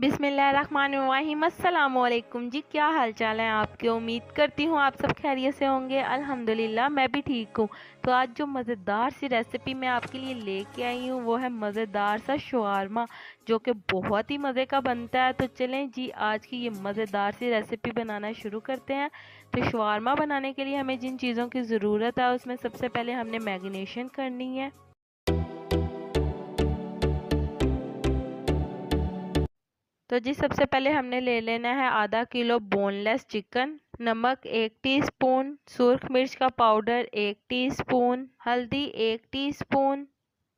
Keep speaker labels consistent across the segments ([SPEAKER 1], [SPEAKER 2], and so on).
[SPEAKER 1] बिस्मिल्लाहिर्रहमानिर्रहीम। अस्सलामुअलैकुम जी, क्या हाल चाल है आपके। उम्मीद करती हूँ आप सब खैरियत से होंगे। अल्हम्दुलिल्लाह मैं भी ठीक हूँ। तो आज जो मज़ेदार सी रेसिपी मैं आपके लिए लेके आई हूँ वो है मज़ेदार सा शवारमा, जो कि बहुत ही मज़े का बनता है। तो चलें जी, आज की ये मज़ेदार सी रेसिपी बनाना शुरू करते हैं। तो शवारमा बनाने के लिए हमें जिन चीज़ों की ज़रूरत है उसमें सबसे पहले हमने मैरिनेशन करनी है। तो जी सबसे पहले हमने ले लेना है आधा किलो बोनलेस चिकन, नमक 1 टीस्पून, सुर्ख मिर्च का पाउडर 1 टीस्पून, हल्दी 1 टीस्पून,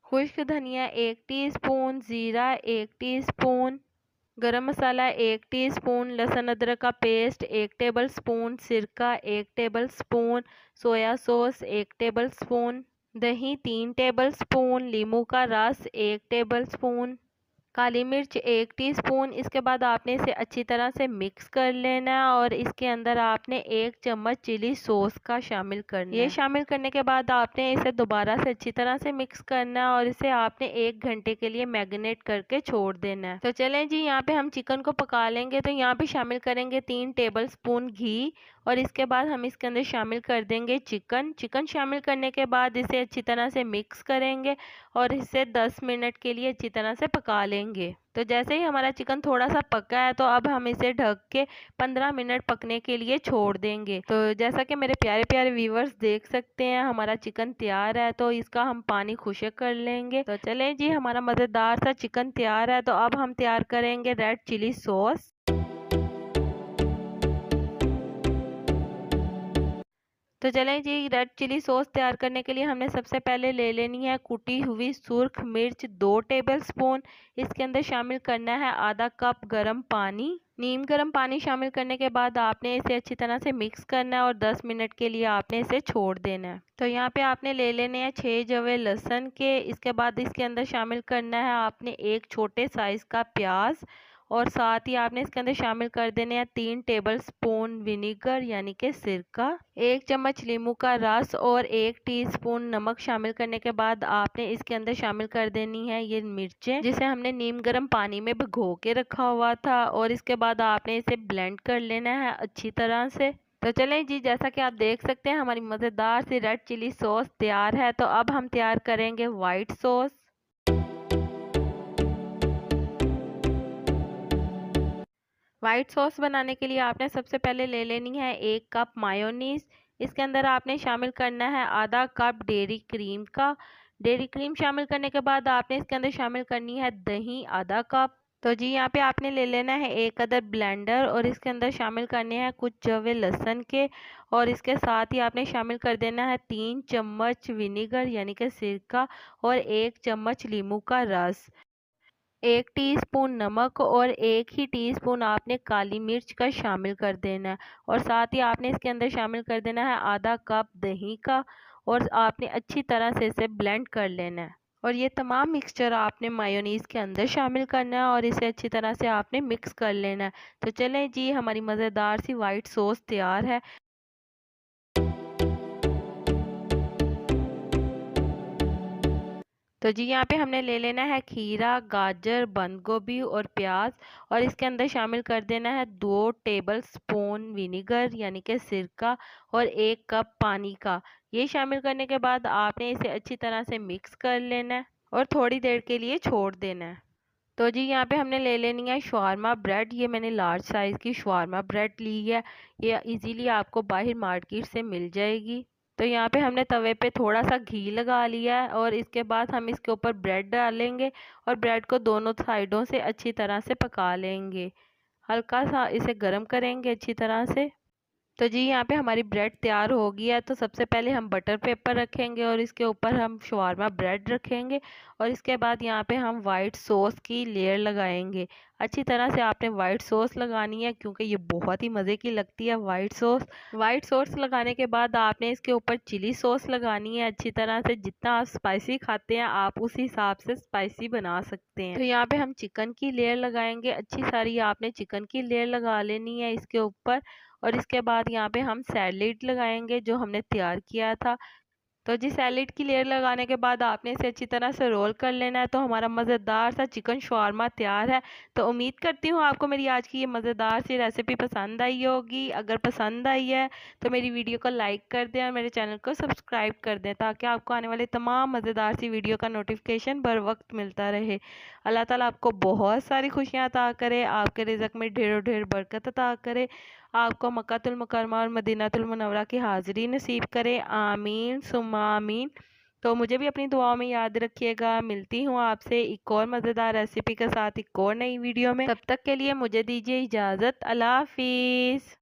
[SPEAKER 1] खुश्क धनिया 1 टीस्पून, ज़ीरा 1 टीस्पून, गरम मसाला 1 टीस्पून, लहसुन अदरक का पेस्ट 1 टेबल स्पून, सिरका 1 table spoon, soya sauce 1 table spoon, दही 3 टेबल स्पून, नींबू का रस 1 टेबल स्पून, काली मिर्च 1 टीस्पून। इसके बाद आपने इसे अच्छी तरह से मिक्स कर लेना है और इसके अंदर आपने 1 चम्मच चिली सॉस का शामिल करना है। ये शामिल करने के बाद आपने इसे दोबारा से अच्छी तरह से मिक्स करना है और इसे आपने 1 घंटे के लिए मैरिनेट करके छोड़ देना है। तो चलें जी, यहाँ पे हम चिकन को पका लेंगे। तो यहाँ पे शामिल करेंगे 3 टेबल स्पून घी और इसके बाद हम इसके अंदर शामिल कर देंगे चिकन शामिल करने के बाद इसे अच्छी तरह से मिक्स करेंगे और इसे 10 मिनट के लिए अच्छी तरह से पका लेंगे। तो जैसे ही हमारा चिकन थोड़ा सा पका है तो अब हम इसे ढक के 15 मिनट पकने के लिए छोड़ देंगे। तो जैसा कि मेरे प्यारे प्यारे व्यूवर्स देख सकते हैं, हमारा चिकन तैयार है। तो इसका हम पानी खुश्क कर लेंगे। तो चलें जी, हमारा मज़ेदार सा चिकन तैयार है। तो अब हम तैयार करेंगे रेड चिली सॉस। तो चलें जी, रेड चिली सॉस तैयार करने के लिए हमने सबसे पहले ले लेनी है कुटी हुई सुर्ख मिर्च 2 टेबल स्पून। इसके अंदर शामिल करना है आधा कप गरम पानी। नीम गरम पानी शामिल करने के बाद आपने इसे अच्छी तरह से मिक्स करना है और 10 मिनट के लिए आपने इसे छोड़ देना है। तो यहाँ पे आपने ले लेने हैं 6 जवे लहसुन के। इसके बाद इसके अंदर शामिल करना है आपने एक छोटे साइज का प्याज और साथ ही आपने इसके अंदर शामिल कर देने हैं 3 टेबल स्पून विनीगर यानी कि सिरका, 1 चम्मच नींबू का रस और 1 टीस्पून नमक शामिल करने के बाद आपने इसके अंदर शामिल कर देनी है ये मिर्चें, जिसे हमने नीम गर्म पानी में भिगो के रखा हुआ था। और इसके बाद आपने इसे ब्लेंड कर लेना है अच्छी तरह से। तो चलें जी, जैसा कि आप देख सकते हैं हमारी मज़ेदार सी रेड चिली सॉस तैयार है। तो अब हम तैयार करेंगे वाइट सॉस। वाइट सॉस बनाने के लिए आपने सबसे पहले ले लेनी है 1 कप मायोनीज। इसके अंदर आपने शामिल करना है आधा कप डेयरी क्रीम का। डेयरी क्रीम शामिल करने के बाद आपने इसके अंदर शामिल करनी है दही आधा कप। तो जी यहाँ पे आपने ले लेना है एक अदर ब्लेंडर और इसके अंदर शामिल करने हैं कुछ जवे लहसुन के और इसके साथ ही आपने शामिल कर देना है 3 चम्मच विनीगर यानी कि सिरका और 1 चम्मच नींबू का रस, 1 टीस्पून नमक और 1 ही टीस्पून आपने काली मिर्च का शामिल कर देना है और साथ ही आपने इसके अंदर शामिल कर देना है आधा कप दही का और आपने अच्छी तरह से इसे ब्लेंड कर लेना है। और ये तमाम मिक्सचर आपने मायोनीज़ के अंदर शामिल करना है और इसे अच्छी तरह से आपने मिक्स कर लेना है। तो चलें जी, हमारी मज़ेदार सी वाइट सॉस तैयार है। तो जी यहाँ पे हमने ले लेना है खीरा, गाजर, बंद गोभी और प्याज और इसके अंदर शामिल कर देना है 2 टेबल स्पून विनीगर यानी कि सिरका और 1 कप पानी का। ये शामिल करने के बाद आपने इसे अच्छी तरह से मिक्स कर लेना है और थोड़ी देर के लिए छोड़ देना है। तो जी यहाँ पे हमने ले लेनी है शवारमा ब्रेड। ये मैंने लार्ज साइज़ की शवारमा ब्रेड ली है। ये इजीली आपको बाहर मार्केट से मिल जाएगी। तो यहाँ पे हमने तवे पे थोड़ा सा घी लगा लिया है और इसके बाद हम इसके ऊपर ब्रेड डालेंगे और ब्रेड को दोनों साइडों से अच्छी तरह से पका लेंगे। हल्का सा इसे गर्म करेंगे अच्छी तरह से। तो जी यहाँ पे हमारी ब्रेड तैयार हो गई है। तो सबसे पहले हम बटर पेपर रखेंगे और इसके ऊपर हम शवारमा ब्रेड रखेंगे और इसके बाद यहाँ पे हम वाइट सॉस की लेयर लगाएंगे। अच्छी तरह से आपने वाइट सॉस लगानी है क्योंकि ये बहुत ही मज़े की लगती है वाइट सॉस। वाइट सॉस लगाने के बाद आपने इसके ऊपर चिली सॉस लगानी है अच्छी तरह से। जितना आप स्पाइसी खाते हैं आप उस हिसाब से स्पाइसी बना सकते हैं। तो यहाँ पे हम चिकन की लेयर लगाएंगे। अच्छी सारी आपने चिकन की लेयर लगा लेनी है इसके ऊपर और इसके बाद यहाँ पे हम सैलेड लगाएंगे जो हमने तैयार किया था। तो जी सैलेड की लेयर लगाने के बाद आपने इसे अच्छी तरह से रोल कर लेना है। तो हमारा मज़ेदार सा चिकन शवारमा तैयार है। तो उम्मीद करती हूँ आपको मेरी आज की ये मज़ेदार सी रेसिपी पसंद आई होगी। अगर पसंद आई है तो मेरी वीडियो को लाइक कर दें और मेरे चैनल को सब्सक्राइब कर दें, ताकि आपको आने वाले तमाम मज़ेदार सी वीडियो का नोटिफिकेशन बर वक्त मिलता रहे। अल्लाह ताला आपको बहुत सारी खुशियाँ अता करे, आपके रिज़्क़ में ढेरों ढेर बरकत अता करे, आपको मक्कातुल मुकर्रमा और मदीनातुल मुनव्वरा की हाज़िरी नसीब करे। आमीन सुम्मा आमीन। तो मुझे भी अपनी दुआओं में याद रखिएगा। मिलती हूँ आपसे एक और मज़ेदार रेसिपी के साथ एक और नई वीडियो में। तब तक के लिए मुझे दीजिए इजाज़त। अल्लाह हाफ़िज़।